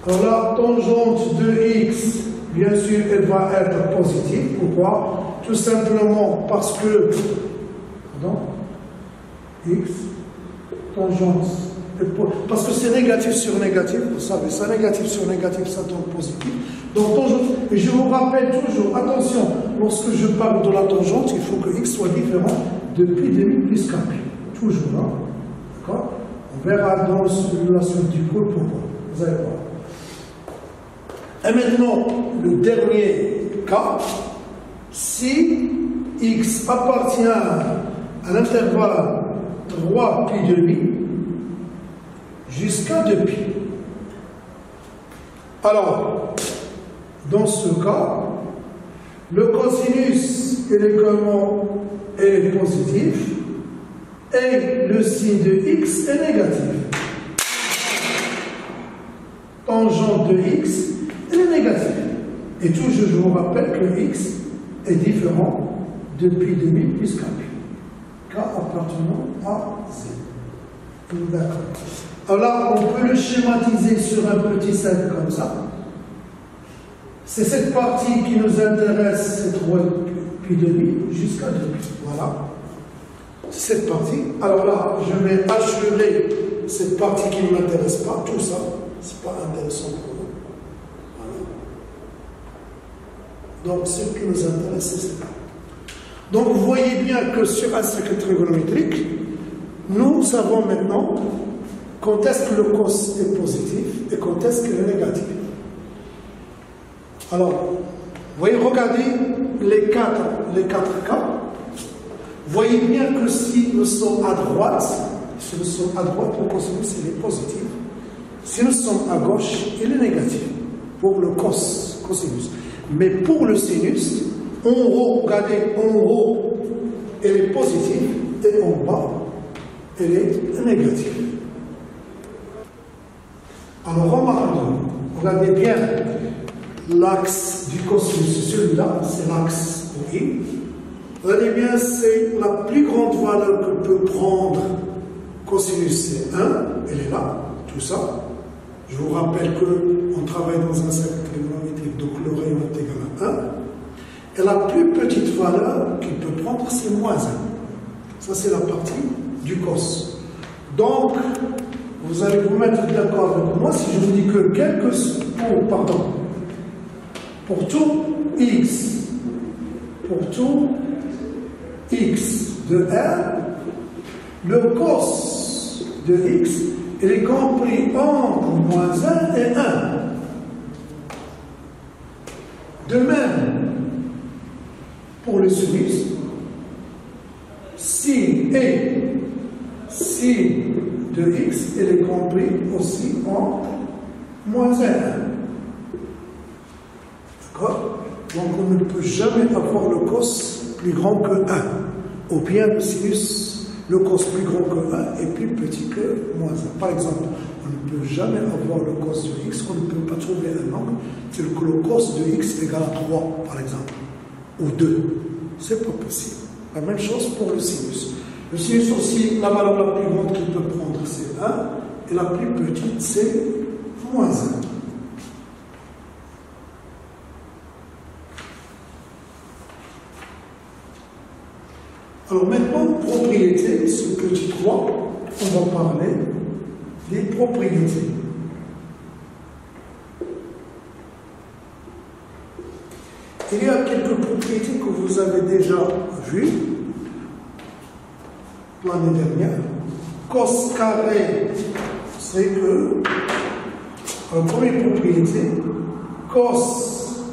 Alors la tangente de x, bien sûr, elle va être positive. Pourquoi? Tout simplement parce que, pardon, x, tangente, parce que c'est négatif sur négatif, vous savez, ça négatif sur négatif, ça donne positif. Donc tangente, et je vous rappelle toujours, attention, lorsque je parle de la tangente, il faut que x soit différent de pi demi plus k. Toujours, hein? D'accord? On verra dans la suite du cours pourquoi. Vous allez voir. Et maintenant, le dernier cas, si x appartient à l'intervalle 3 pi demi jusqu'à 2pi. Alors, dans ce cas, le cosinus est positif et le signe de x est négatif. Tangente de x est négative. Et toujours, je vous rappelle que x est différent de pi demi plus k. K appartenant à z. D'accord. Alors là, on peut le schématiser sur un petit cercle comme ça. C'est cette partie qui nous intéresse, c'est 3 pi demi jusqu'à 2pi. Voilà. C'est cette partie. Alors là, je vais assurer cette partie qui ne m'intéresse pas. Tout ça, c'est pas intéressant pour nous. Voilà. Donc, ce qui nous intéresse, c'est ça. Donc, vous voyez bien que sur un cercle trigonométrique, nous savons maintenant quand est-ce que le cos est positif et quand est-ce qu'il est négatif. Alors, vous voyez, regardez les quatre cas. Vous voyez bien que si nous sommes à droite, le cosinus il est positif. Si nous sommes à gauche, il est négatif pour le cosinus. Mais pour le sinus, en haut, regardez, en haut, il est positif et en bas, il est négatif. Alors, regardez bien l'axe du cosinus, celui-là, c'est l'axe OI. Regardez bien, c'est la plus grande valeur que peut prendre cosinus, c'est 1, elle est là, tout ça. Je vous rappelle qu'on travaille dans un cercle trigonométrique, donc le rayon est égal à 1. Et la plus petite valeur qu'il peut prendre, c'est moins 1. Ça, c'est la partie du cos. Donc, vous allez vous mettre d'accord avec moi si je vous dis que pour tout x de R, le cos de x, il est compris entre moins 1 et 1. De même, pour le sinus, sin de x, il est compris aussi entre moins 1 et 1. D'accord? Donc on ne peut jamais avoir le cos plus grand que 1. Ou bien le sinus, le cos plus grand que 1 est plus petit que moins 1. Par exemple, on ne peut jamais avoir le cos de x, on ne peut pas trouver un angle tel que le cos de x égale à 3, par exemple, ou 2. C'est pas possible. La même chose pour le sinus. Le sinus aussi, la valeur la plus grande qu'il peut prendre, c'est 1, et la plus petite, c'est moins 1. Alors maintenant, propriété, ce petit 3, on va parler des propriétés. Il y a quelques propriétés que vous avez déjà vues l'année dernière. Cos carré, c'est que, la première propriété, cos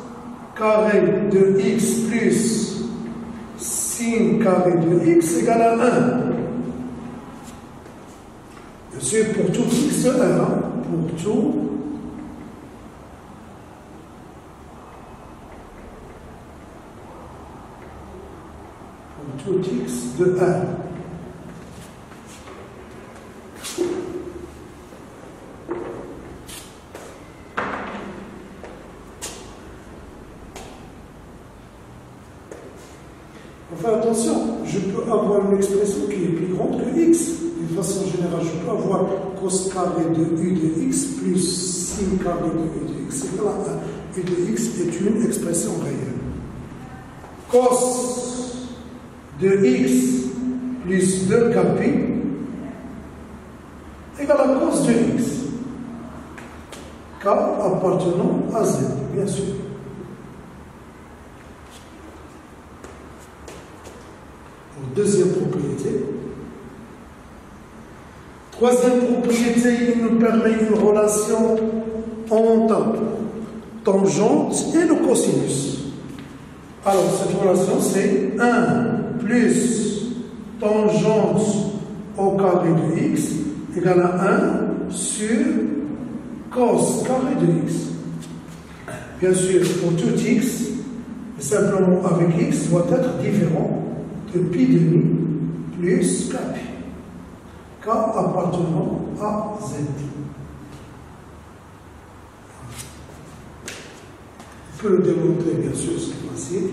carré de x plus sin carré de x égale à 1. Bien sûr, pour tout x, 1. Pour tout x de 1. Enfin, attention, je peux avoir une expression qui est plus grande que x. D'une façon générale, je peux avoir cos carré de u de x plus sin carré de u de x égale à 1. U de x est une expression réelle. Cos de x plus 2 pi égale à cos de x. K appartenant à z, bien sûr. Deuxième propriété. Troisième propriété, il nous permet une relation entre tangente et le cosinus. Alors, cette relation, c'est 1 plus tangente au carré de x égale à 1 sur cos carré de x. Bien sûr, pour tout x, simplement avec x doit être différent de pi demi plus k pi. K appartenant à z. On peut le démontrer, bien sûr, c'est facile.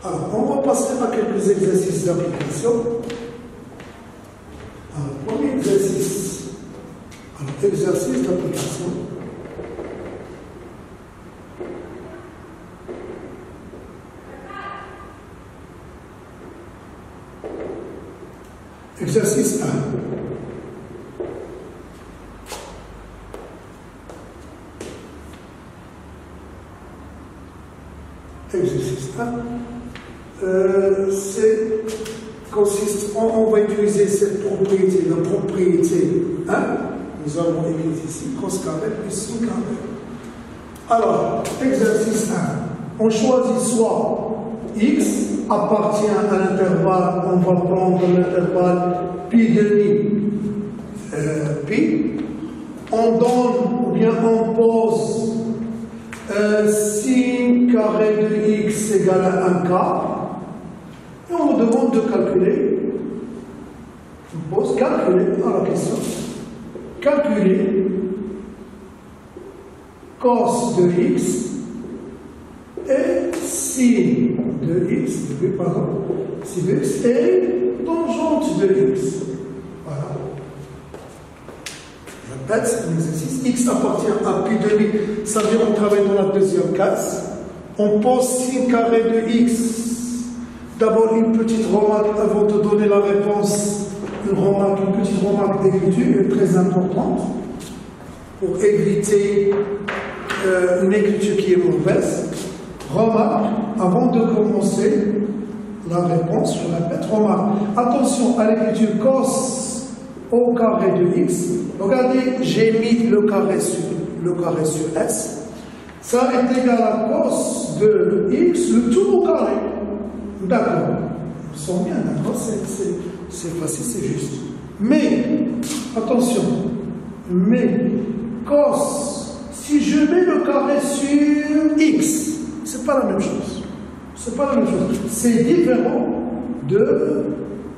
Alors, on va passer à quelques exercices d'application. Alors, premier exercice. Alors, exercice d'application. Exercice 1. Exercice 1. On va utiliser cette propriété, la propriété 1. Nous avons écrit ici cos carré plus sin carré. Alors, exercice 1. On choisit soit x appartient à l'intervalle, on va prendre l'intervalle pi demi pi. On donne ou bien on pose sin carré de x égale à 1k. Et on me demande de calculer. Je pose calculer à la question. Calculer cos de x et sin de x, sin de x et tangente de x. Voilà. Je répète l'exercice. X appartient à pi demi, ça veut dire on travaille dans la deuxième case. On pose sin carré de x. D'abord une petite remarque avant de donner la réponse. Une petite remarque d'écriture très importante pour éviter une écriture qui est mauvaise. Remarque, avant de commencer la réponse, je répète, remarque, attention à l'écriture cos au carré de x. Regardez, j'ai mis le carré sur S. Ça est égal à cos de x, le tout au carré. D'accord, nous sommes bien, d'accord, c'est facile, c'est juste. Mais, attention, cos, si je mets le carré sur x, c'est pas la même chose. C'est pas la même chose. C'est différent de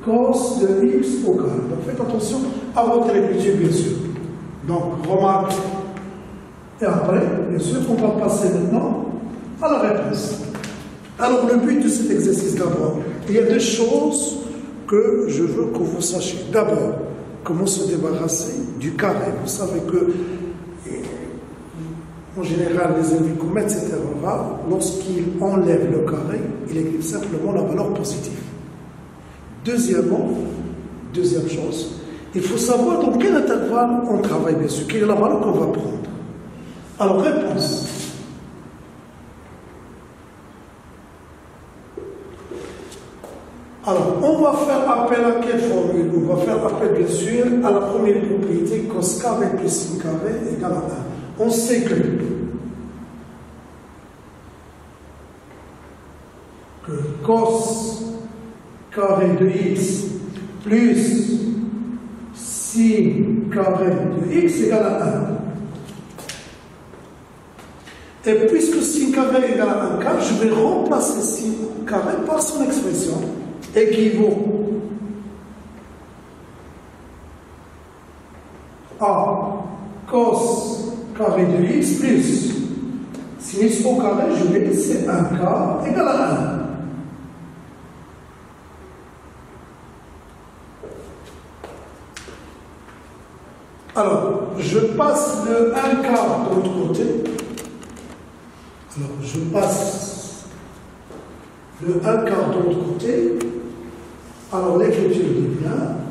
cos de x au carré. Donc faites attention à votre écriture, bien sûr. Donc, remarque. Et après, bien sûr, on va passer maintenant à la réponse. Alors, le but de cet exercice d'abord, il y a deux choses que je veux que vous sachiez. D'abord, comment se débarrasser du carré. Vous savez que, en général, les élèves qu'on met, etc., lorsqu'ils enlèvent le carré, ils écrivent simplement la valeur positive. Deuxièmement, deuxième chose, il faut savoir dans quel intervalle on travaille, bien sûr, quelle est la valeur qu'on va prendre. Alors, réponse. Alors, on va faire appel à quelle formule? On va faire appel, bien sûr, à la première propriété, cos carré plus sin carré égale à 1. On sait que cos carré de x plus sin carré de x égale à 1. Et puisque sin carré égale à 1 quart, je vais remplacer sin carré par son expression équivaut à cos carré de x plus sin x au carré, je vais laisser 1 quart égale à 1. Alors, je passe le 1 quart de l'autre côté. Alors, je passe le 1 quart de l'autre côté. Alors, l'écriture devient